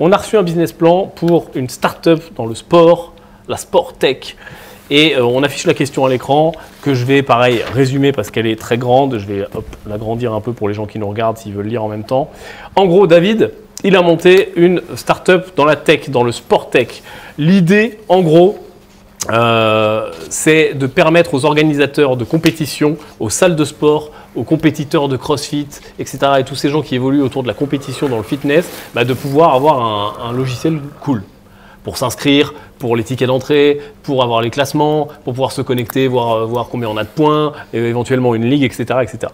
on a reçu un business plan pour une start-up dans le sport, la sport tech. Et on affiche la question à l'écran que je vais, pareil, résumer parce qu'elle est très grande. Je vais l'agrandir un peu pour les gens qui nous regardent s'ils veulent lire en même temps. En gros, David, il a monté une start-up dans la tech, dans le sport tech. L'idée, en gros, c'est de permettre aux organisateurs de compétition, aux salles de sport, aux compétiteurs de CrossFit, etc. et tous ces gens qui évoluent autour de la compétition dans le fitness, de pouvoir avoir un logiciel cool pour s'inscrire, pour les tickets d'entrée, pour avoir les classements, pour pouvoir se connecter, voir combien on a de points, et éventuellement une ligue, etc. etc.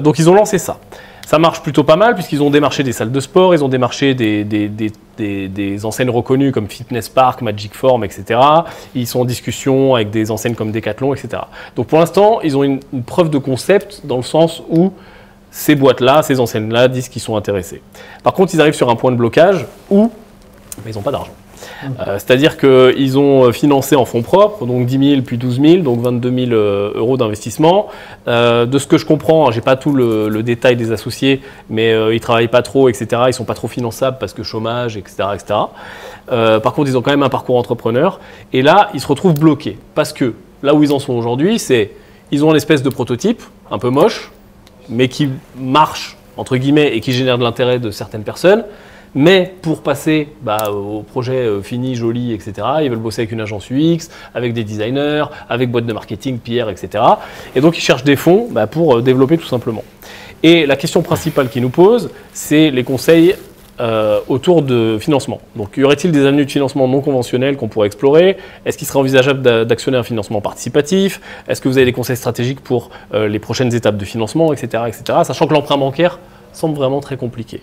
Donc ils ont lancé ça. Ça marche plutôt pas mal puisqu'ils ont démarché des salles de sport, ils ont démarché des enseignes reconnues comme Fitness Park, Magic Form, etc. Ils sont en discussion avec des enseignes comme Decathlon, etc. Donc pour l'instant, ils ont une preuve de concept dans le sens où ces boîtes-là, ces enseignes-là disent qu'ils sont intéressés. Par contre, ils arrivent sur un point de blocage où ils n'ont pas d'argent. C'est-à-dire qu'ils ont financé en fonds propres, donc 10 000 puis 12 000, donc 22 000 euros d'investissement. De ce que je comprends, je n'ai pas tout le détail des associés, mais ils ne travaillent pas trop, etc. Ils ne sont pas trop finançables parce que chômage, etc. etc. Par contre, ils ont quand même un parcours entrepreneur. Et là, ils se retrouvent bloqués parce que là où ils en sont aujourd'hui, c'est ils ont une espèce de prototype un peu moche, mais qui marche, entre guillemets, et qui génère de l'intérêt de certaines personnes. Mais pour passer au projet fini, joli, etc., ils veulent bosser avec une agence UX, avec des designers, avec boîte de marketing, PR, etc. Et donc, ils cherchent des fonds pour développer tout simplement. Et la question principale qu'ils nous posent, c'est les conseils autour de financement. Donc, y aurait-il des avenues de financement non conventionnelles qu'on pourrait explorer? Est-ce qu'il serait envisageable d'actionner un financement participatif? Est-ce que vous avez des conseils stratégiques pour les prochaines étapes de financement, etc., etc., sachant que l'emprunt bancaire semble vraiment très compliqué.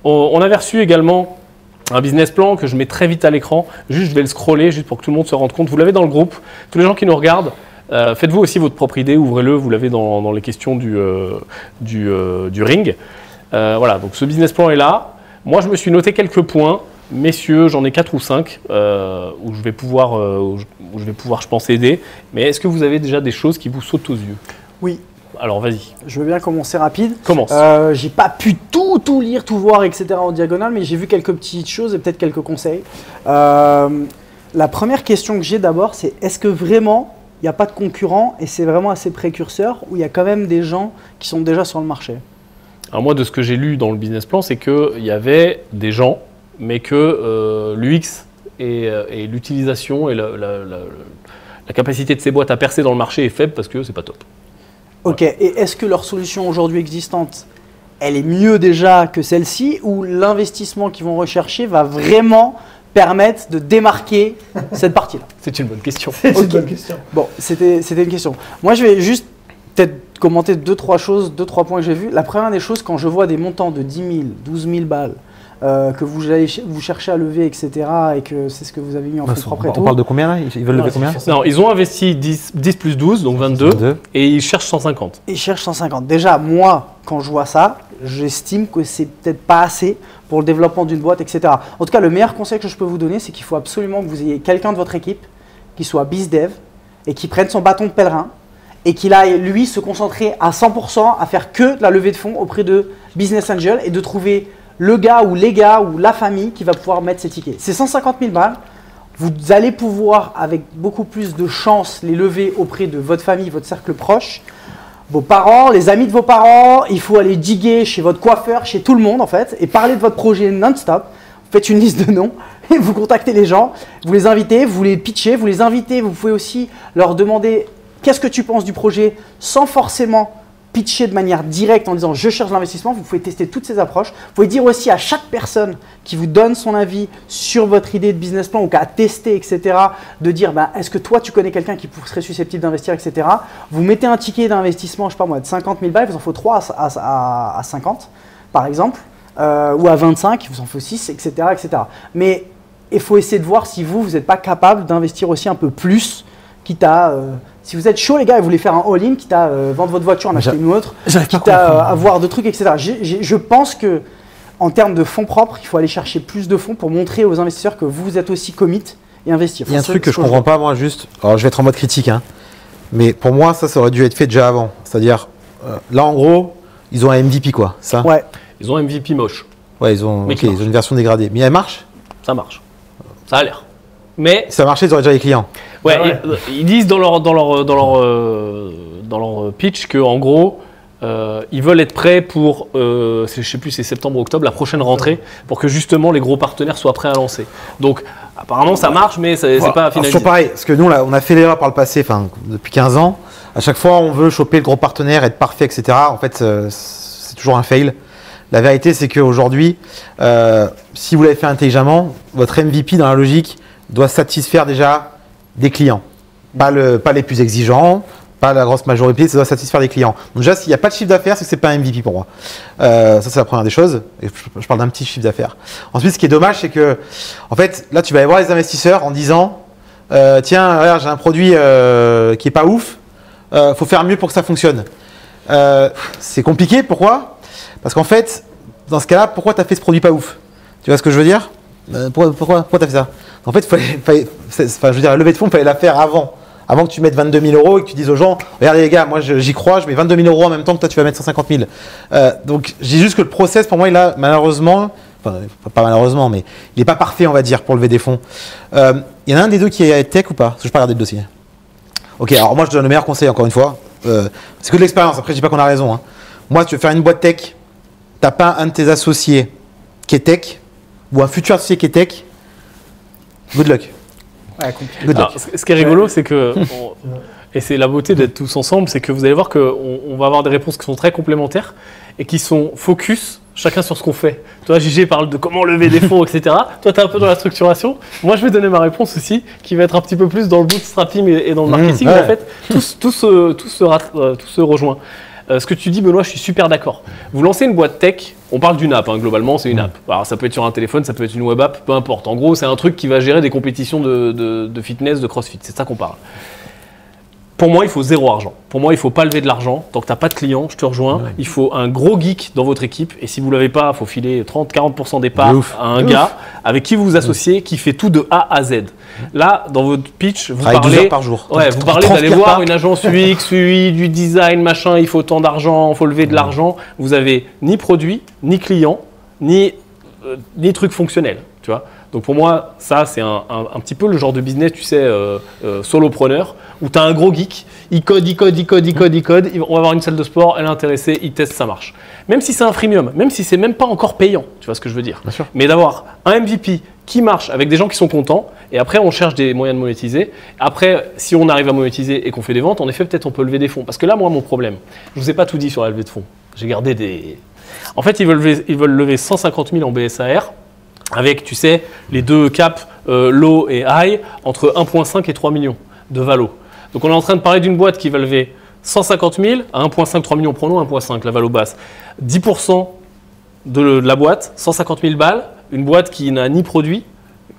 On avait reçu également un business plan que je mets très vite à l'écran. Juste, je vais le scroller juste pour que tout le monde se rende compte. Vous l'avez dans le groupe. Tous les gens qui nous regardent, faites-vous aussi votre propre idée, ouvrez-le. Vous l'avez dans les questions du ring. Voilà, donc ce business plan est là. Moi, je me suis noté quelques points. Messieurs, j'en ai 4 ou 5 où je vais pouvoir, je pense, aider. Mais est-ce que vous avez déjà des choses qui vous sautent aux yeux? Oui. Alors, vas-y. Je veux bien commencer rapide. Commence. J'ai pas pu tout lire, tout voir, etc. en diagonale, mais j'ai vu quelques petites choses et peut-être quelques conseils. La première question que j'ai d'abord, c'est est-ce que vraiment il n'y a pas de concurrents et c'est vraiment assez précurseur ou il y a quand même des gens qui sont déjà sur le marché? Alors moi, de ce que j'ai lu dans le business plan, c'est qu'il y avait des gens, mais que l'UX et l'utilisation et la capacité de ces boîtes à percer dans le marché est faible parce que c'est pas top. Ok, et est-ce que leur solution aujourd'hui existante, elle est mieux déjà que celle-ci ou l'investissement qu'ils vont rechercher va vraiment permettre de démarquer cette partie-là? C'est une bonne question. C'est une bonne question. Bon, c'était une question. Moi, je vais juste peut-être commenter 2-3 choses, 2-3 points que j'ai vus. La première des choses, quand je vois des montants de 10 000, 12 000 balles, que vous cherchez à lever, etc., et que c'est ce que vous avez mis en fonds propres et tout. On parle de combien là? Ils veulent lever combien? Non, ils ont investi 10 plus 12, donc 22, et ils cherchent 150. Ils cherchent 150. Déjà, moi, quand je vois ça, j'estime que c'est peut-être pas assez pour le développement d'une boîte, etc. En tout cas, le meilleur conseil que je peux vous donner, c'est qu'il faut absolument que vous ayez quelqu'un de votre équipe qui soit BizDev et qui prenne son bâton de pèlerin et qu'il aille, lui, se concentrer à 100% à faire que de la levée de fonds auprès de Business Angel et de trouver le gars ou les gars ou la famille qui va pouvoir mettre ses tickets. C'est 150 000 balles. Vous allez pouvoir, avec beaucoup plus de chance, les lever auprès de votre famille, votre cercle proche, vos parents, les amis de vos parents. Il faut aller diguer chez votre coiffeur, chez tout le monde en fait, et parler de votre projet non-stop. Vous faites une liste de noms et vous contactez les gens, vous les invitez, vous les pitchez, vous les invitez. Vous pouvez aussi leur demander qu'est-ce que tu penses du projet sans forcément pitcher de manière directe en disant je cherche l'investissement. Vous pouvez tester toutes ces approches. Vous pouvez dire aussi à chaque personne qui vous donne son avis sur votre idée de business plan ou qui a testé, etc., de dire est-ce que toi tu connais quelqu'un qui serait susceptible d'investir, etc. Vous mettez un ticket d'investissement, je sais pas moi, de 50 000 balles, il vous en faut 3 à 50 par exemple, ou à 25, il vous en faut 6, etc., etc. Mais il faut essayer de voir si vous n'êtes pas capable d'investir aussi un peu plus, quitte à… si vous êtes chaud, les gars, et vous voulez faire un all-in, quitte à vendre votre voiture, en acheter une autre, quitte à avoir d'autres trucs, etc. Je pense que en termes de fonds propres, il faut aller chercher plus de fonds pour montrer aux investisseurs que vous êtes aussi commit et investir. Il y a un truc que je ne comprends pas, moi, juste. Alors, je vais être en mode critique, hein, mais pour moi, ça aurait dû être fait déjà avant. C'est-à-dire, là, en gros, ils ont un MVP, quoi. Ça. Ouais. Ils ont un MVP moche. Ouais, ils ont, Mais ok, qui ils ont une version dégradée. Mais elle marche? Ça marche. Ça a l'air. Mais Si ça marchait, ils auraient déjà les clients. ouais, Ah ouais. ils disent dans leur pitch que en gros, ils veulent être prêts pour, je sais plus, c'est septembre ou octobre, la prochaine rentrée, pour que justement les gros partenaires soient prêts à lancer. Donc apparemment ça marche, mais c'est Voilà. pas Alors, finalisé. toujours pareil, parce que nous, on a fait l'erreur par le passé, enfin, depuis 15 ans. À chaque fois, on veut choper le gros partenaire, être parfait, etc. En fait, c'est toujours un fail. La vérité, c'est qu'aujourd'hui, si vous l'avez fait intelligemment, votre MVP, dans la logique, doit satisfaire déjà des clients. Pas les plus exigeants, pas la grosse majorité, ça doit satisfaire des clients. Donc déjà, s'il n'y a pas de chiffre d'affaires, c'est que ce n'est pas un MVP pour moi. Ça, c'est la première des choses. Et je parle d'un petit chiffre d'affaires. Ensuite, ce qui est dommage, c'est que, en fait, là, tu vas aller voir les investisseurs en disant tiens, regarde, j'ai un produit qui n'est pas ouf, faut faire mieux pour que ça fonctionne. C'est compliqué, pourquoi? Parce qu'en fait, dans ce cas-là, pourquoi tu as fait ce produit pas ouf? Tu vois ce que je veux dire? Pourquoi tu as fait ça? En fait, je veux dire, la levée de fonds, il fallait la faire avant que tu mettes 22 000 euros et que tu dises aux gens, regardez les gars, moi j'y crois, je mets 22 000 euros en même temps que toi tu vas mettre 150 000. Donc je dis juste que le process pour moi il a malheureusement, enfin pas malheureusement, mais il n'est pas parfait on va dire pour lever des fonds. Il y en a un des deux qui est tech ou pas? Parce que je n'ai pas regardé le dossier. Ok, alors moi je te donne le meilleur conseil encore une fois. C'est que de l'expérience, après je dis pas qu'on a raison. Hein. Moi tu veux faire une boîte tech, tu n'as pas un de tes associés qui est tech ou un futur associé qui est tech, good luck. Ouais, compliqué. Good luck. Alors, ce qui est rigolo, c'est que, et c'est la beauté d'être tous ensemble, c'est que vous allez voir qu'on va avoir des réponses qui sont très complémentaires et qui sont focus chacun sur ce qu'on fait. Toi, JG parle de comment lever des fonds, etc. Toi, tu es un peu dans la structuration. Moi, je vais donner ma réponse aussi, qui va être un petit peu plus dans le bootstrapping et dans le marketing. ouais. En fait, tout se rejoint. Ce que tu dis, Benoît, je suis super d'accord. Vous lancez une boîte tech, on parle d'une app, hein, globalement, c'est une app. Alors, ça peut être sur un téléphone, ça peut être une web app, peu importe. En gros, c'est un truc qui va gérer des compétitions de fitness, de crossfit. C'est ça qu'on parle. Pour moi, il faut zéro argent. Pour moi, il ne faut pas lever de l'argent. Tant que tu n'as pas de clients, je te rejoins. Ouais. Il faut un gros geek dans votre équipe. Et si vous ne l'avez pas, il faut filer 30-40% des parts à un gars avec qui vous vous associez, qui fait tout de A à Z. Là, dans votre pitch, vous parlez 12 heures par jour. Ouais, vous parlez d'aller voir une agence UX, UI, du design, machin, il faut tant d'argent, il faut lever de l'argent. Vous n'avez ni produit, ni client, ni truc fonctionnel. Tu vois. Donc pour moi, ça, c'est un petit peu le genre de business, tu sais, solopreneur, où tu as un gros geek, il code, on va avoir une salle de sport, elle est intéressée, il teste, ça marche. Même si c'est un freemium, même si c'est même pas encore payant, tu vois ce que je veux dire. Bien sûr. Mais d'avoir un MVP qui marche avec des gens qui sont contents, et après on cherche des moyens de monétiser. Après, si on arrive à monétiser et qu'on fait des ventes, en effet, peut-être on peut lever des fonds. Parce que là, moi, mon problème, je vous ai pas tout dit sur la levée de fonds. J'ai gardé des... En fait, ils veulent lever 150 000 en BSAR, avec, tu sais, les deux caps low et high, entre 1,5 et 3 millions de valo. Donc on est en train de parler d'une boîte qui va lever 150 000 à 1,5, 3 millions, prenons 1,5, la valo basse. 10% de la boîte, 150 000 balles, une boîte qui n'a ni produit,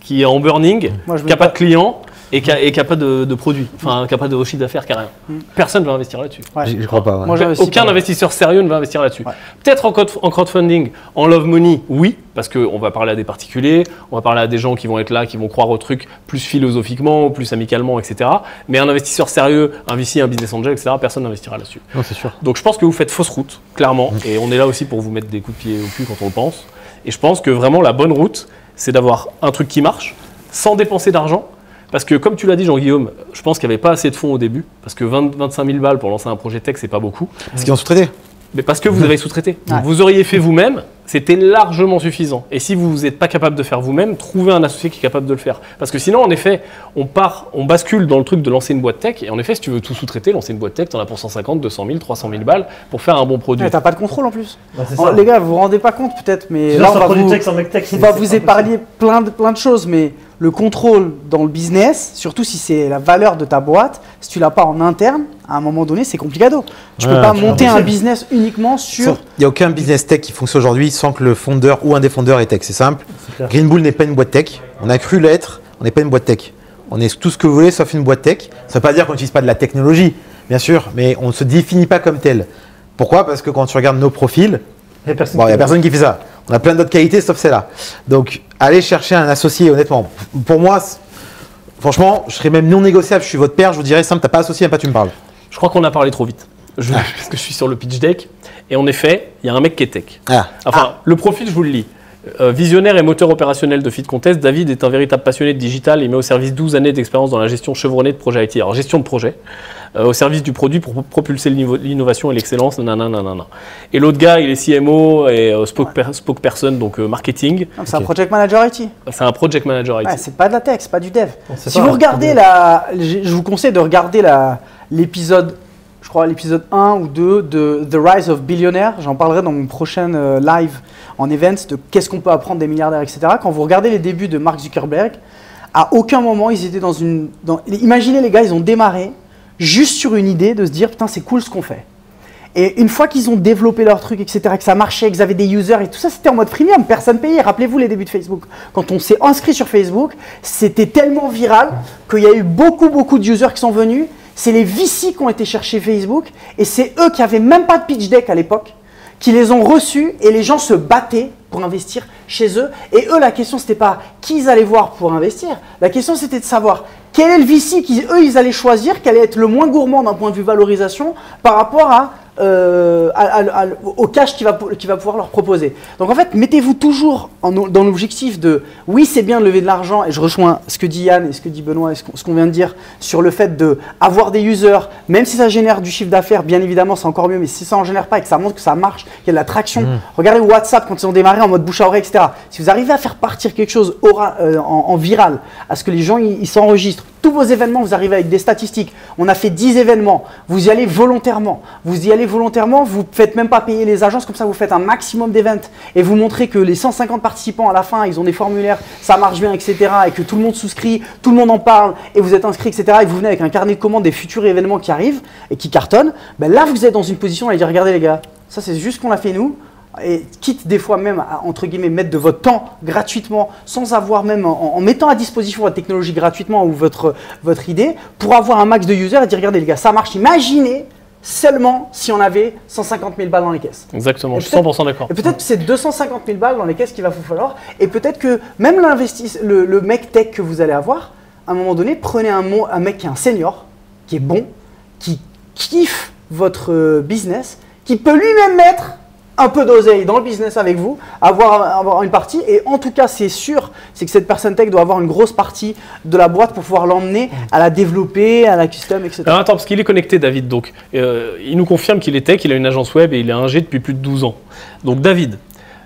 qui est en burning, qui n'a pas de clients et qui n'a pas de produit, enfin qui n'a pas de chiffre d'affaires, qui n'a rien. Personne ne va investir là-dessus. Ouais. Je crois pas. Ouais. Moi, Aucun investisseur sérieux ne va investir là-dessus. Ouais. Peut-être en crowdfunding, en love money, oui, parce qu'on va parler à des particuliers, on va parler à des gens qui vont être là, qui vont croire au truc plus philosophiquement, plus amicalement, etc. Mais un investisseur sérieux, un VC, un business angel, etc., personne n'investira là-dessus. Non, c'est sûr. Donc je pense que vous faites fausse route, clairement, et on est là aussi pour vous mettre des coups de pied au cul quand on le pense. Et je pense que vraiment la bonne route, c'est d'avoir un truc qui marche, sans dépenser d'argent. Parce que comme tu l'as dit Jean-Guillaume, je pense qu'il n'y avait pas assez de fonds au début, parce que 25 000 balles pour lancer un projet tech, c'est pas beaucoup. Parce qu'ils ont sous-traité. Mais parce que vous avez sous-traité. Ouais. Vous auriez fait vous-même, c'était largement suffisant. Et si vous n'êtes pas capable de faire vous-même, trouvez un associé qui est capable de le faire. Parce que sinon, en effet, on bascule dans le truc de lancer une boîte tech. Et en effet, si tu veux tout sous-traiter, lancer une boîte tech, tu en as pour 150, 200 000, 300 000 balles pour faire un bon produit. Ouais, t'as pas de contrôle en plus. Bah, c'est Oh, ça. les gars, vous vous rendez pas compte peut-être, mais Sinon, là sans produit tech, sans mec tech, on va c'est vous impossible. épargner plein de choses, mais le contrôle dans le business, surtout si c'est la valeur de ta boîte, si tu l'as pas en interne, à un moment donné, c'est complicado. Tu peux Ouais, pas c'est monter un impossible. business uniquement sur... Il n'y a aucun business tech qui fonctionne aujourd'hui sans que le fondeur ou un des fondeurs est tech. C'est simple. C'est clair. Green Bull n'est pas une boîte tech. On a cru l'être. On n'est pas une boîte tech. On est tout ce que vous voulez sauf une boîte tech. Ça ne veut pas dire qu'on n'utilise pas de la technologie, bien sûr, mais on ne se définit pas comme tel. Pourquoi? Parce que quand tu regardes nos profils, Il y a personne il n'y a qui- personne qui fait ça. On a plein d'autres qualités sauf celle-là. Donc, allez chercher un associé, honnêtement. Pour moi, franchement, je serais même non négociable. Je suis votre père, je vous dirais simple, t'as pas associé, même pas tu me parles. Je crois qu'on a parlé trop vite. Parce que je suis sur le pitch deck. Et en effet, il y a un mec qui est tech. Ah. Enfin, le profil, je vous le lis. Visionnaire et moteur opérationnel de FitContest, David est un véritable passionné de digital. Il met au service 12 années d'expérience dans la gestion chevronnée de projets IT. Alors, gestion de projet, au service du produit pour propulser l'innovation et l'excellence. Nanana. Et l'autre gars, il est CMO et spokesperson, donc marketing. C'est un project manager IT. C'est un project manager IT. Ouais, c'est pas de la tech, c'est pas du dev. Si pas vous regardez je vous conseille de regarder l'épisode, je crois l'épisode 1 ou 2 de The Rise of Billionaire. J'en parlerai dans mon prochain live en events de qu'est-ce qu'on peut apprendre des milliardaires, etc. Quand vous regardez les débuts de Mark Zuckerberg, à aucun moment ils étaient imaginez les gars, ils ont démarré juste sur une idée de se dire putain c'est cool ce qu'on fait. Et une fois qu'ils ont développé leur truc, etc., que ça marchait, qu'ils avaient des users et tout ça, c'était en mode freemium, personne payait. Rappelez-vous les débuts de Facebook. Quand on s'est inscrit sur Facebook, c'était tellement viral qu'il y a eu beaucoup de users qui sont venus. C'est les VC qui ont été chercher Facebook et c'est eux qui n'avaient même pas de pitch deck à l'époque, qui les ont reçus et les gens se battaient pour investir chez eux. Et eux, la question, c'était pas qui ils allaient voir pour investir. La question, c'était de savoir quel est le VC qu'eux, ils allaient choisir, quel allait être le moins gourmand d'un point de vue valorisation par rapport au cash qu'il va pouvoir leur proposer. Donc en fait, mettez-vous toujours dans l'objectif de oui, c'est bien de lever de l'argent, et je rejoins ce que dit Yann et ce que dit Benoît et ce qu'on vient de dire sur le fait d'avoir des users, même si ça génère du chiffre d'affaires, bien évidemment, c'est encore mieux, mais si ça en génère pas et que ça montre que ça marche, qu'il y a de la traction, regardez WhatsApp quand ils ont démarré en mode bouche à oreille, etc. Si vous arrivez à faire partir quelque chose en viral, à ce que les gens ils s'enregistrent, tous vos événements, vous arrivez avec des statistiques. On a fait 10 événements, vous y allez volontairement. Vous ne faites même pas payer les agences, comme ça vous faites un maximum d'événements et vous montrez que les 150 participants à la fin, ils ont des formulaires, ça marche bien, etc. et que tout le monde souscrit, tout le monde en parle et vous êtes inscrit, etc. et vous venez avec un carnet de commandes des futurs événements qui arrivent et qui cartonnent. Ben là, vous êtes dans une position à dire regardez les gars, ça c'est juste ce qu'on a fait nous. Et quitte des fois même à, entre guillemets, mettre de votre temps gratuitement, sans avoir même, en mettant à disposition votre technologie gratuitement ou votre idée, pour avoir un max de users et dire regardez les gars, ça marche, imaginez seulement si on avait 150 000 balles dans les caisses. Exactement, je suis 100% d'accord. Et peut-être que c'est 250 000 balles dans les caisses qu'il va vous falloir, et peut-être que même le mec tech que vous allez avoir, à un moment donné, prenez un mec qui est un senior, qui est bon, qui kiffe votre business, qui peut lui-même mettre un peu d'oseille dans le business avec vous, avoir une partie, et en tout cas c'est sûr, c'est que cette personne tech doit avoir une grosse partie de la boîte pour pouvoir l'emmener à la développer, à la custom, etc. Alors attends, parce qu'il est connecté David, donc il nous confirme qu'il est tech, il a une agence web et il est ingé depuis plus de 12 ans. Donc David,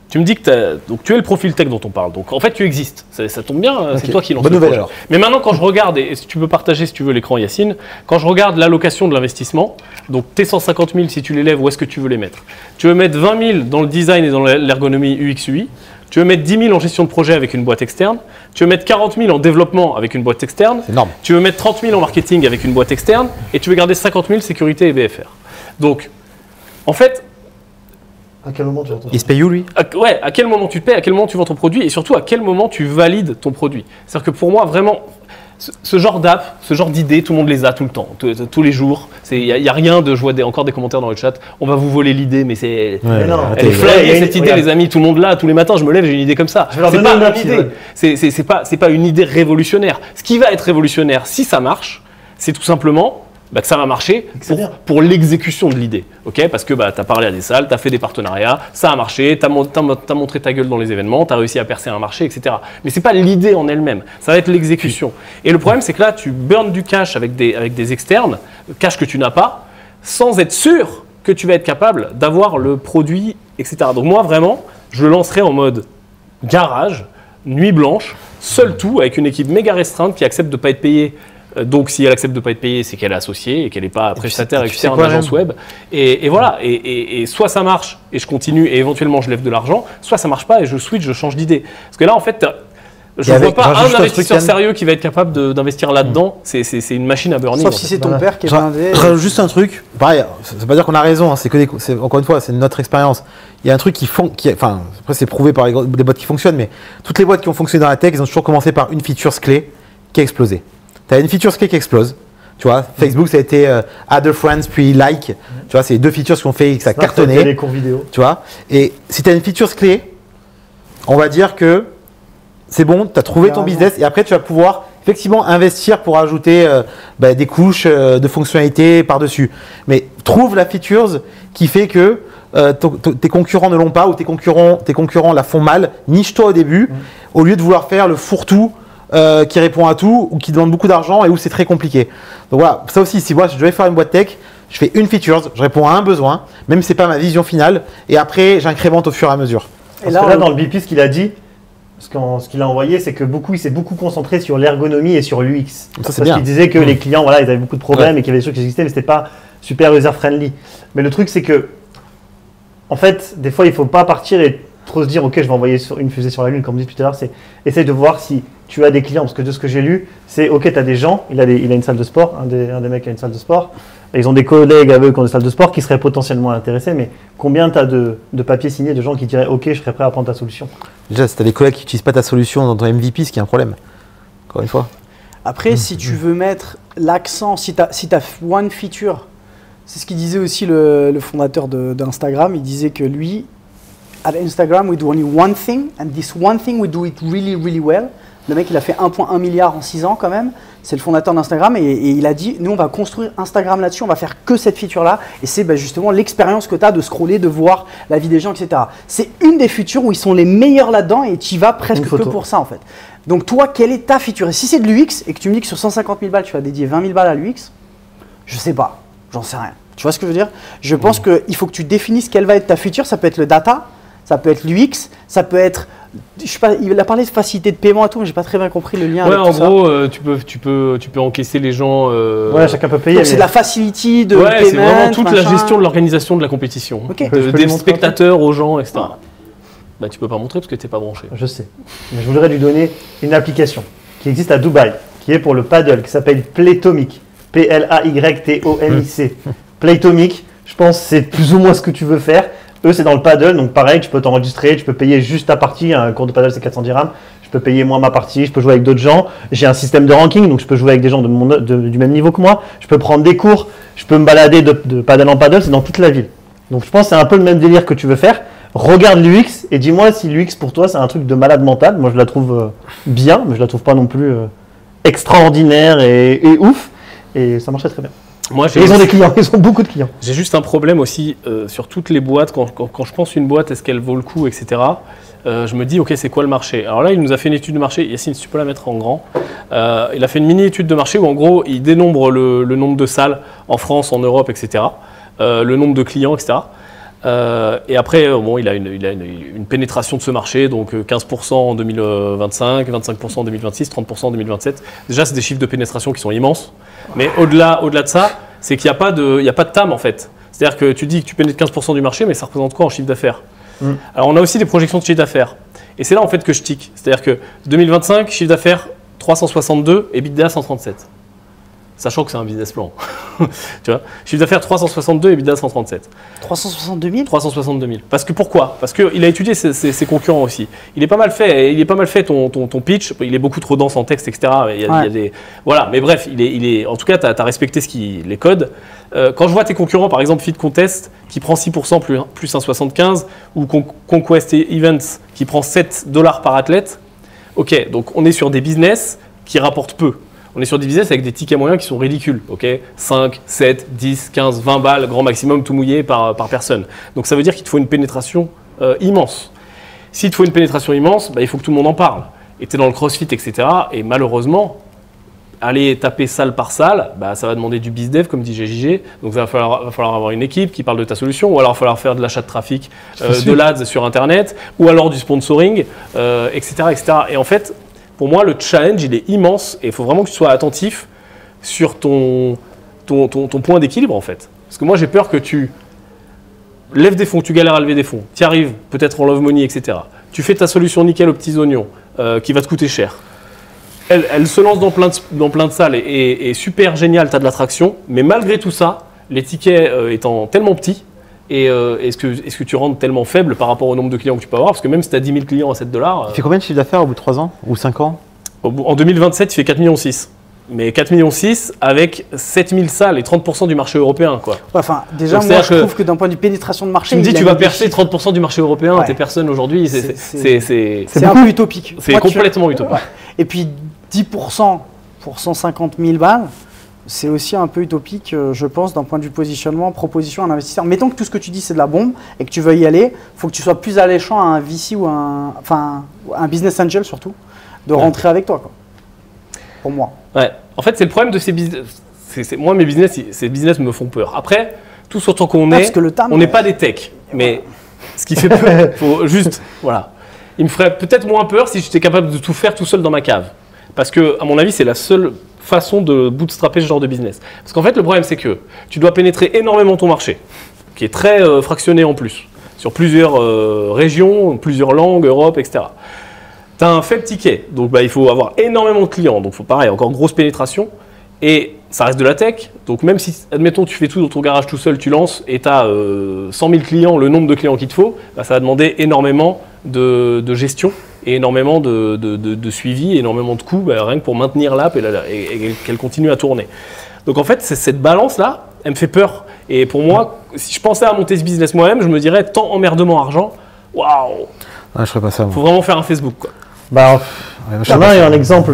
tu me dis que tu es le profil tech dont on parle, donc en fait tu existes, ça tombe bien, okay. C'est toi qui lance le projet. Alors. Mais maintenant quand je regarde, et tu peux partager si tu veux l'écran Yacine, quand je regarde l'allocation de l'investissement, donc tes 150 000 si tu les lèves, où est-ce que tu veux les mettre? Tu veux mettre 20 000 dans le design et dans l'ergonomie UX/UI, tu veux mettre 10 000 en gestion de projet avec une boîte externe, tu veux mettre 40 000 en développement avec une boîte externe, tu veux mettre 30 000 en marketing avec une boîte externe, et tu veux garder 50 000 sécurité et BFR. Donc, en fait, à quel moment tu vends ton produit? Il se paye où lui? À quel moment tu te payes, à quel moment tu vends ton produit et surtout à quel moment tu valides ton produit. C'est-à-dire que pour moi, vraiment, ce genre d'app, ce genre d'idées, tout le monde les a tout le temps, tous les jours. Il n'y a rien de. Je vois encore des commentaires dans le chat. On va vous voler l'idée, mais c'est. Ouais, elle est flinguée cette idée, les amis. Tout le monde là, tous les matins, je me lève, j'ai une idée comme ça. C'est pas une idée. C'est pas une idée révolutionnaire. Ce qui va être révolutionnaire, si ça marche, c'est tout simplement. Que ça va marcher pour l'exécution de l'idée. Okay, parce que tu as parlé à des salles, tu as fait des partenariats, ça a marché, tu as montré ta gueule dans les événements, tu as réussi à percer un marché, etc. Mais ce n'est pas l'idée en elle-même, ça va être l'exécution. Et le problème, c'est que là, tu burnes du cash avec des externes, cash que tu n'as pas, sans être sûr que tu vas être capable d'avoir le produit, etc. Donc moi, vraiment, je le lancerai en mode garage, nuit blanche, seul tout, avec une équipe méga restreinte qui accepte de ne pas être payée. Donc, si elle accepte de ne pas être payée, c'est qu'elle est associée et qu'elle n'est pas prestataire externe d'agence web. Et voilà. Et soit ça marche et je continue et éventuellement je lève de l'argent, soit ça ne marche pas et je switch, je change d'idée. Parce que là, en fait, je ne vois pas un investisseur sérieux qui va être capable d'investir là-dedans. C'est une machine à burning. Sauf si c'est ton père qui est blindé. Juste un truc. Pareil, ça ne veut pas dire qu'on a raison. Hein, encore une fois, c'est notre expérience. Il y a un truc enfin, après, c'est prouvé par des boîtes qui fonctionnent, mais toutes les boîtes qui ont fonctionné dans la tech, ils ont toujours commencé par une feature clé qui a explosé. Tu as une feature clé qui explose. Tu vois, Facebook, ça a été Add a Friends puis Like. Tu vois, c'est les deux features qui ont fait que ça a cartonné. Les cours vidéo. Tu vois, et si tu as une feature clé, on va dire que c'est bon, tu as trouvé ton business et après tu vas pouvoir effectivement investir pour ajouter des couches de fonctionnalités par-dessus. Mais trouve la feature qui fait que tes concurrents ne l'ont pas ou tes concurrents la font mal, niche-toi au début au lieu de vouloir faire le fourre-tout qui répond à tout ou qui demande beaucoup d'argent et où c'est très compliqué. Donc voilà, ça aussi, si moi je devais faire une boîte tech, je fais une feature, je réponds à un besoin, même si ce n'est pas ma vision finale, et après j'incrémente au fur et à mesure. Et là, dans le BP, ce qu'il a dit, ce qu'il a envoyé, c'est que il s'est beaucoup concentré sur l'ergonomie et sur l'UX. Parce qu'il disait que les clients, voilà, ils avaient beaucoup de problèmes et qu'il y avait des choses qui existaient, mais c'était pas super user-friendly. Mais le truc, c'est que, en fait, des fois, il ne faut pas partir et trop se dire, ok, je vais envoyer une fusée sur la Lune, comme on dit tout à l'heure, c'est essayer de voir si tu as des clients, parce que de ce que j'ai lu, c'est ok, tu as des gens, il a une salle de sport, un des mecs a une salle de sport, et ils ont des collègues avec eux qui ont des salles de sport qui seraient potentiellement intéressés, mais combien tu as de papiers signés de gens qui diraient ok, je serais prêt à prendre ta solution? Déjà, si tu as des collègues qui n'utilisent pas ta solution dans ton MVP, ce qui est un problème, encore une fois. Après, si tu veux mettre l'accent, si tu as one feature, c'est ce qu'il disait aussi le fondateur d'Instagram, il disait que lui, at Instagram, we do only one thing, and this one thing, we do it really, really well. Le mec, il a fait 1,1 milliard en 6 ans quand même. C'est le fondateur d'Instagram et il a dit, nous, on va construire Instagram là-dessus, on va faire que cette feature-là. Et c'est justement l'expérience que tu as de scroller, de voir la vie des gens, etc. C'est une des features où ils sont les meilleurs là-dedans et tu y vas presque que pour ça, en fait. Donc toi, quelle est ta feature? Et si c'est de l'UX et que tu me dis que sur 150 000 balles, tu vas dédier 20 000 balles à l'UX, je sais pas, j'en sais rien. Tu vois ce que je veux dire? Je pense qu'il faut que tu définisses quelle va être ta feature. Ça peut être le data, ça peut être l'UX, ça peut être... Je sais pas, il a parlé de facilité de paiement et tout, mais j'ai pas très bien compris le lien. Ouais, avec tout en gros, tu peux encaisser les gens. Ouais, chacun peut payer. Donc c'est de la facility de ouais, paiement. c'est vraiment toute la gestion de l'organisation de la compétition. Ok. Des spectateurs aux gens, etc. Bah, tu peux pas montrer parce que t'es pas branché. Je sais. Mais je voudrais lui donner une application qui existe à Dubaï, qui est pour le paddle, qui s'appelle Playtomic. Playtomic. Playtomic, je pense que c'est plus ou moins ce que tu veux faire. Eux, c'est dans le paddle, donc pareil, tu peux t'enregistrer, tu peux payer juste ta partie. Un cours de paddle, c'est 410 dirhams. Je peux payer moi ma partie, je peux jouer avec d'autres gens. J'ai un système de ranking, donc je peux jouer avec des gens du même niveau que moi. Je peux prendre des cours, je peux me balader de paddle en paddle, c'est dans toute la ville. Donc je pense que c'est un peu le même délire que tu veux faire. Regarde l'UX et dis-moi si l'UX pour toi, c'est un truc de malade mental. Moi, je la trouve bien, mais je la trouve pas non plus extraordinaire et ouf. Et ça marchait très bien. Moi, ils ont des clients, ils ont beaucoup de clients. J'ai juste un problème aussi sur toutes les boîtes. Quand je pense une boîte, est-ce qu'elle vaut le coup, etc. Je me dis, ok, c'est quoi le marché? Alors là, il nous a fait une étude de marché. Yacine, si tu peux la mettre en grand. Il a fait une mini-étude de marché où, en gros, il dénombre le nombre de salles en France, en Europe, etc. Le nombre de clients, etc. Et après, bon, il a une pénétration de ce marché, donc 15% en 2025, 25% en 2026, 30% en 2027. Déjà, c'est des chiffres de pénétration qui sont immenses. Mais au-delà de ça, c'est qu'il n'y a pas de TAM en fait. C'est-à-dire que tu dis que tu pénètres 15% du marché, mais ça représente quoi en chiffre d'affaires? Alors, on a aussi des projections de chiffre d'affaires. Et c'est là en fait que je tique. C'est-à-dire que 2025, chiffre d'affaires 362 et EBITDA 137. Sachant que c'est un business plan. Tu vois, chiffre d'affaires 362 et EBITDA 137. 362 000 362 000. Parce que pourquoi? Parce qu'il a étudié ses concurrents aussi. Il est pas mal fait ton pitch. Il est beaucoup trop dense en texte, etc. Il y a des, voilà, mais bref, en tout cas, tu as respecté les codes. Quand je vois tes concurrents, par exemple Fit Contest, qui prend 6% plus 1,75, ou Conquest Events, qui prend $7 par athlète, ok, donc on est sur des business qui rapportent peu. On est sur des business avec des tickets moyens qui sont ridicules, ok, 5, 7, 10, 15, 20 balles, grand maximum, tout mouillé par personne. Donc ça veut dire qu'il te faut une pénétration immense. S'il te faut une pénétration immense, bah, il faut que tout le monde en parle. Et tu es dans le crossfit, etc. Et malheureusement, aller taper salle par salle, bah, ça va demander du bizdev, comme dit GJG. Donc il va falloir avoir une équipe qui parle de ta solution, ou alors il va falloir faire de l'achat de trafic, de l'ADS sur Internet, ou alors du sponsoring, etc., etc. Et en fait, pour moi, le challenge, il est immense et il faut vraiment que tu sois attentif sur ton point d'équilibre, en fait. Parce que moi, j'ai peur que tu lèves des fonds, tu galères à lever des fonds, tu y arrives, peut-être en love money, etc. Tu fais ta solution nickel aux petits oignons, qui va te coûter cher. Elle se lance dans plein de salles et super génial, tu as de l'attraction, mais malgré tout ça, les tickets étant tellement petits, et est-ce que tu rentres tellement faible par rapport au nombre de clients que tu peux avoir? Parce que même si tu as 10 000 clients à $7… Tu fais combien de chiffre d'affaires au bout de 3 ans ou 5 ans? En 2027, tu fais 4,6 millions. Mais 4,6 millions avec 7000 salles et 30% du marché européen, quoi. Ouais, enfin, déjà, donc, moi, je trouve que d'un point de vue pénétration de marché… Tu me dis, tu vas percer 30% du marché européen, ouais. T'es personne aujourd'hui, c'est un peu utopique. C'est complètement utopique. Ouais. Et puis, 10% pour 150 000 balles, c'est aussi un peu utopique, je pense, d'un point de vue positionnement, proposition à un investisseur. Mettons que tout ce que tu dis, c'est de la bombe et que tu veux y aller, il faut que tu sois plus alléchant à un VC ou un business angel surtout, de rentrer avec toi, quoi. Pour moi. Ouais. En fait, c'est le problème de ces business. Moi, ces business me font peur. Après, tout autant qu'on est, on n'est pas des techs. Mais ce qui fait peur, faut juste, voilà. Il me ferait peut-être moins peur si j'étais capable de tout faire tout seul dans ma cave. Parce que, à mon avis, c'est la seule façon de bootstrapper ce genre de business. Parce qu'en fait, le problème, c'est que tu dois pénétrer énormément ton marché, qui est très fractionné en plus, sur plusieurs régions, plusieurs langues, Europe, etc. Tu as un faible ticket, donc il faut avoir énormément de clients. Donc, pareil, encore grosse pénétration. Et ça reste de la tech. Donc, même si, admettons, tu fais tout dans ton garage tout seul, tu lances et tu as 100 000 clients, le nombre de clients qu'il te faut, ça va demander énormément de gestion et énormément de suivi, énormément de coûts, rien que pour maintenir l'app et qu'elle continue à tourner. Donc, en fait, cette balance-là, elle me fait peur. Et pour moi, si je pensais à monter ce business moi-même, je me dirais, tant emmerdement argent, waouh, je ferais pas ça. Faut vraiment faire un Facebook, quoi. Il y a un exemple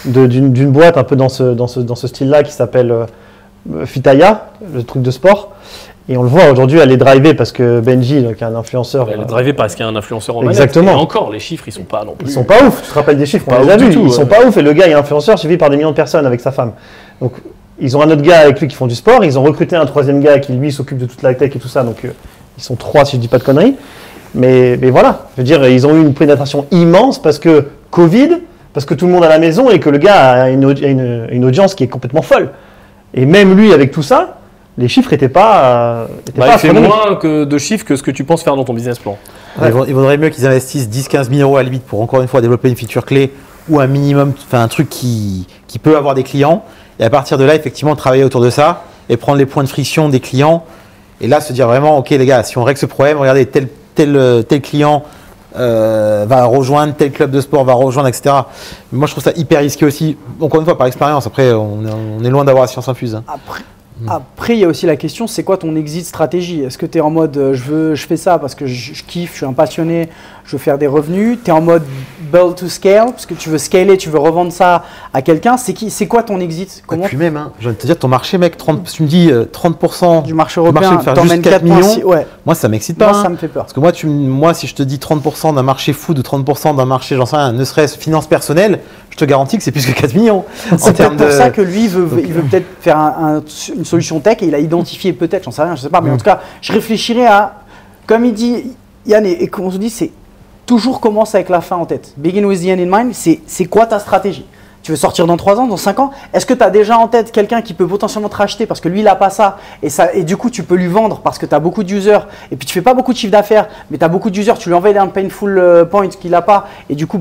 d'une boîte un peu dans ce style-là qui s'appelle Fitaya, le truc de sport. Et on le voit aujourd'hui, elle est drivée parce que Benji, qui est un influenceur. Elle est drivée parce qu'il y a un influenceur en manette. Exactement. Et encore, les chiffres, ils sont pas non plus. Ils sont pas ouf. Tu te rappelles des chiffres, on les a vus. Ils sont pas ouf. Et le gars est influenceur suivi par des millions de personnes avec sa femme. Donc, ils ont un autre gars avec lui qui font du sport. Ils ont recruté un troisième gars qui, lui, s'occupe de toute la tech et tout ça. Donc, ils sont 3 si je dis pas de conneries. Mais voilà, je veux dire, ils ont eu une pénétration immense parce que Covid, parce que tout le monde à la maison et que le gars a une audience qui est complètement folle. Et même lui, avec tout ça, les chiffres n'étaient pas. Il fait moins de chiffres que ce que tu penses faire dans ton business plan. Ouais. Il vaudrait mieux qu'ils investissent 10-15 000 euros à la limite pour encore une fois développer une feature clé ou un minimum, enfin un truc qui peut avoir des clients. Et à partir de là, effectivement, travailler autour de ça et prendre les points de friction des clients. Et là, se dire vraiment, ok les gars, si on règle ce problème, regardez, tel client va rejoindre, tel club de sport va rejoindre, etc. Mais moi, je trouve ça hyper risqué aussi. Encore une fois, par expérience. Après, on est loin d'avoir la science infuse. Hein. Après, il y a aussi la question, c'est quoi ton exit stratégie? Est-ce que tu es en mode, je fais ça parce que je kiffe, je suis un passionné, je veux faire des revenus? Tu es en mode build to scale, parce que tu veux scaler, tu veux revendre ça à quelqu'un. C'est quoi ton exit? Et puis même, je viens de te dire, ton marché, mec, tu me dis 30% du marché européen, t'emmènes 4 millions, ouais. Moi, ça m'excite pas. Moi, ça me fait peur. Parce que moi, si je te dis 30% d'un marché food ou 30% d'un marché, j'en sais rien, ne serait-ce finance personnelle, je te garantis que c'est plus que 4 millions. C'est peut-être pour ça que lui, il veut peut-être faire une solution tech et il a identifié peut-être, j'en sais rien, je sais pas, mais en tout cas, je réfléchirais à, comme il dit Yann, et qu'on se dit, c'est toujours commence avec la fin en tête. Begin with the end in mind, c'est quoi ta stratégie? Tu veux sortir dans 3 ans, dans 5 ans? Est-ce que tu as déjà en tête quelqu'un qui peut potentiellement te racheter parce que lui, il n'a pas ça et du coup, tu peux lui vendre parce que tu as beaucoup d'users et puis tu fais pas beaucoup de chiffre d'affaires, mais tu as beaucoup d'users, tu lui envoies un painful point qu'il n'a pas et du coup,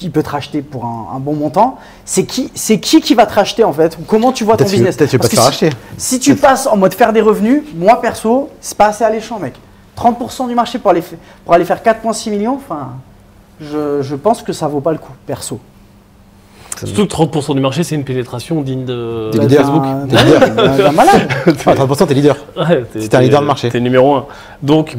il peut te racheter pour un bon montant. C'est qui va te racheter en fait? Comment tu vois ton business? Peut-être tu vas pas te faire racheter. Si tu passes en mode faire des revenus, moi perso, c'est pas assez alléchant, mec. 30% du marché pour aller faire 4,6 millions, enfin, je pense que ça vaut pas le coup, perso. Surtout que 30% du marché, c'est une pénétration digne de Facebook. D'un malade. 30%, t'es leader. Ouais, t'es un leader de marché. T'es numéro 1. Donc,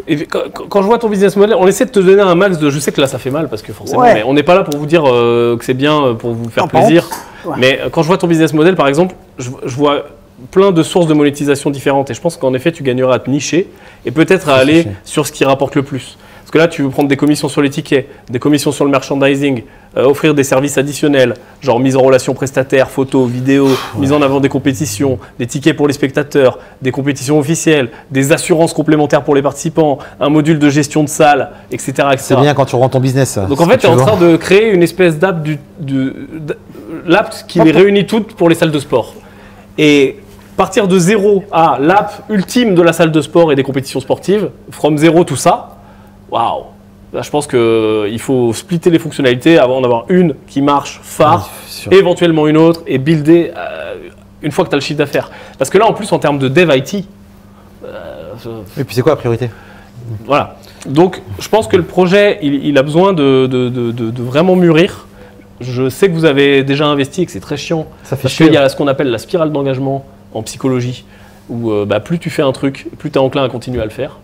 et quand je vois ton business model, on essaie de te donner un max de. Je sais que là, ça fait mal parce que forcément, mais on n'est pas là pour vous dire que c'est bien pour vous faire plaisir. Ouais. Mais quand je vois ton business model, par exemple, je vois plein de sources de monétisation différentes. Et je pense qu'en effet, tu gagneras à te nicher et peut-être à aller sur ce qui rapporte le plus. Parce que là, tu veux prendre des commissions sur les tickets, des commissions sur le merchandising, offrir des services additionnels, genre mise en relation prestataire, photos, vidéos, mise en avant des compétitions, des tickets pour les spectateurs, des compétitions officielles, des assurances complémentaires pour les participants, un module de gestion de salle, etc. C'est bien quand tu rends ton business. Ça. Donc en fait, tu es en train de créer une espèce d'app l'app qui les réunit toutes pour les salles de sport. Et partir de zéro à l'app ultime de la salle de sport et des compétitions sportives, from zéro tout ça, waouh! Là, je pense qu'il faut splitter les fonctionnalités avant d'avoir une qui marche phare, éventuellement une autre, et builder une fois que tu as le chiffre d'affaires. Parce que là, en plus, en termes de dev IT... et puis c'est quoi la priorité? Voilà. Donc, je pense que le projet, il a besoin de vraiment mûrir. Je sais que vous avez déjà investi et que c'est très chiant. Parce qu'il y a ce qu'on appelle la spirale d'engagement en psychologie, où plus tu fais un truc, plus tu es enclin à continuer à le faire.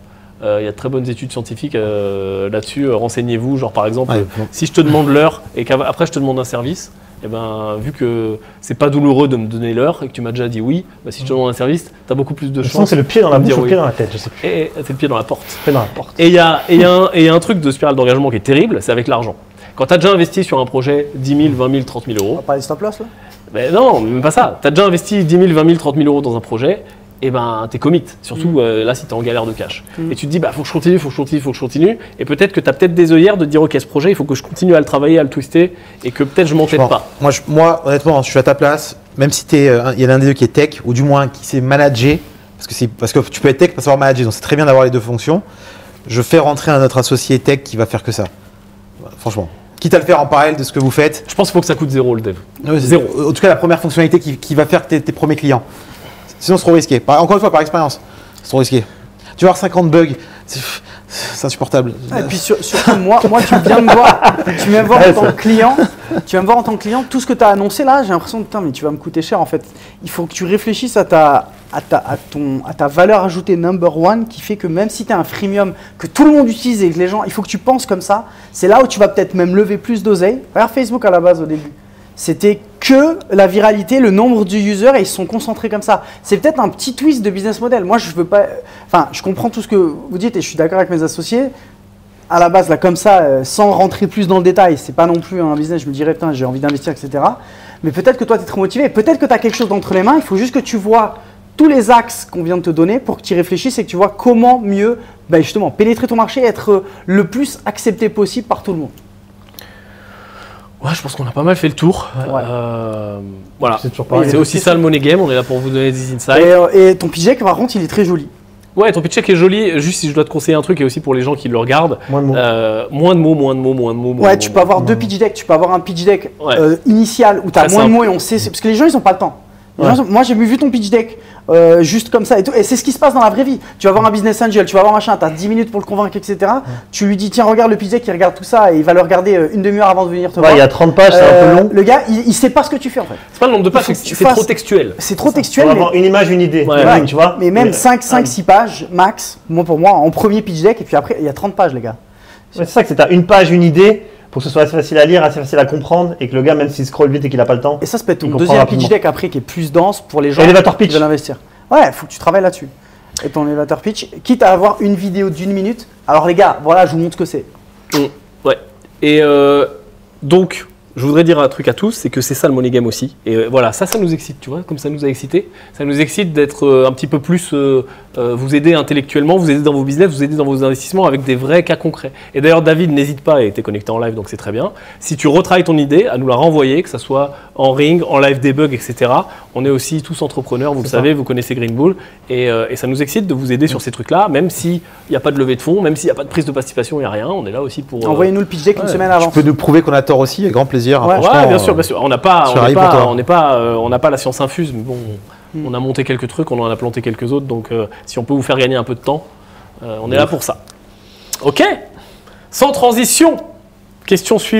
Il y a de très bonnes études scientifiques là-dessus. Renseignez-vous, genre par exemple, si je te demande l'heure et qu'après je te demande un service, eh ben, vu que c'est pas douloureux de me donner l'heure et que tu m'as déjà dit oui, bah, si je te demande un service, tu as beaucoup plus de chance. C'est le pied dans la de me bouche dire ou le oui. pied dans la tête, je sais plus. Et c'est le pied dans la porte. Le pied dans la porte. Et il y a un truc de spirale d'engagement qui est terrible, c'est avec l'argent. Quand tu as déjà investi sur un projet 10 000, 20 000, 30 000 On euros, va parler de stop loss là. ben non, même pas ça. Tu as déjà investi 10 000, 20 000, 30 000 euros dans un projet, et ben t'es commit. Surtout là si tu es en galère de cash. Et tu te dis, bah faut que je continue, faut que je continue. Et peut-être que tu as peut-être des œillères de dire, ok, ce projet, il faut que je continue à le travailler, à le twister, et que peut-être je m'entête pas. Moi, honnêtement, je suis à ta place. Même si il y en a un des deux qui est tech, ou du moins qui sait manager, parce que tu peux être tech, pas savoir manager, donc c'est très bien d'avoir les deux fonctions. Je fais rentrer un autre associé tech qui va faire que ça. Franchement. Quitte à le faire en parallèle de ce que vous faites. Je pense qu'il faut que ça coûte zéro le dev. Zéro. En tout cas, la première fonctionnalité qui va faire tes premiers clients. Sinon, c'est trop risqué. Encore une fois, par expérience, c'est trop risqué. Tu vas avoir 50 bugs, c'est insupportable. Et puis surtout, moi, tu viens me voir, tu viens me voir en tant que client. Tu vas me voir en tant que client, tout ce que tu as annoncé là, j'ai l'impression de putain, mais tu vas me coûter cher en fait. Il faut que tu réfléchisses à ta valeur ajoutée number one qui fait que même si tu as un freemium que tout le monde utilise et que les gens, il faut que tu penses comme ça. C'est là où tu vas peut-être même lever plus d'oseille. Regarde Facebook à la base au début. C'était que la viralité, le nombre de users et ils se sont concentrés comme ça. C'est peut-être un petit twist de business model. Moi, je veux pas. Enfin, je comprends tout ce que vous dites et je suis d'accord avec mes associés. À la base, là, comme ça, sans rentrer plus dans le détail, c'est pas non plus un business. Je me dirais, putain, j'ai envie d'investir, etc. Mais peut-être que toi, tu es très motivé. Peut-être que tu as quelque chose entre les mains. Il faut juste que tu vois tous les axes qu'on vient de te donner pour que tu y réfléchisses et que tu vois comment mieux, justement, pénétrer ton marché et être le plus accepté possible par tout le monde. Ouais, je pense qu'on a pas mal fait le tour. Ouais. Voilà. C'est C'est aussi ça le money game. On est là pour vous donner des insights. Et ton pitch deck, par contre, il est très joli. Ouais, ton pitch deck est joli. Juste si je dois te conseiller un truc, et aussi pour les gens qui le regardent. Moins de mots. Moins de mots. Ouais, tu peux avoir deux pitch decks. Tu peux avoir un pitch deck initial où tu as Très moins de simple. mots et on sait. Parce que les gens, ils n'ont pas le temps. Moi, j'ai vu ton pitch deck juste comme ça et tout. Et c'est ce qui se passe dans la vraie vie. Tu vas voir un business angel, tu vas voir machin, tu as 10 minutes pour le convaincre, etc. Tu lui dis, tiens, regarde le pitch deck, il regarde tout ça et il va le regarder une demi-heure avant de venir te voir. Il y a 30 pages, c'est un peu long. Le gars, il sait pas ce que tu fais en fait. C'est pas le nombre de pages, Il faut que c'est tu fasses- trop textuel. C'est trop On textuel. va Mais, avoir une image, une idée. Ouais. Tu vois. mais même 5-6 pages max, pour moi, en premier pitch deck. Et puis après, il y a 30 pages, les gars. Ouais, c'est ça que c'est une page, une idée, pour que ce soit assez facile à lire, assez facile à comprendre, et que le gars, même s'il scrolle vite et qu'il n'a pas le temps. Et ça, c'est peut-être ton Il comprend deuxième rapidement. pitch deck après qui est plus dense pour les gens Elevator qui pitch. veulent investir. Ouais, il faut que tu travailles là-dessus. Et ton elevator pitch, quitte à avoir une vidéo d'1 minute. Alors les gars, voilà, je vous montre ce que c'est. Ouais. Et donc, je voudrais dire un truc à tous, c'est que c'est ça le money game aussi. Et voilà, ça nous excite, tu vois, comme ça nous a excité. Ça nous excite d'être un petit peu plus, vous aider intellectuellement, vous aider dans vos business, vous aider dans vos investissements avec des vrais cas concrets. Et d'ailleurs, David, n'hésite pas, et t'es connecté en live, donc c'est très bien. Si tu retravailles ton idée, à nous la renvoyer, que ça soit en ring, en live debug, etc. On est aussi tous entrepreneurs, vous le savez, vous connaissez Green Bull. Et ça nous excite de vous aider sur ces trucs-là, même s'il n'y a pas de levée de fonds, même s'il n'y a pas de prise de participation, il n'y a rien. On est là aussi pour... Envoyez-nous le pitch deck une semaine avant. Tu peux nous prouver qu'on a tort aussi, avec grand plaisir. Ouais. Franchement, Ouais, bien sûr, bien sûr. On n'a pas, je suis ravi pour toi. on n'a pas la science infuse, mais bon, on a monté quelques trucs, on en a planté quelques autres, donc si on peut vous faire gagner un peu de temps, on est là pour ça. Ok. Sans transition. Question suivante.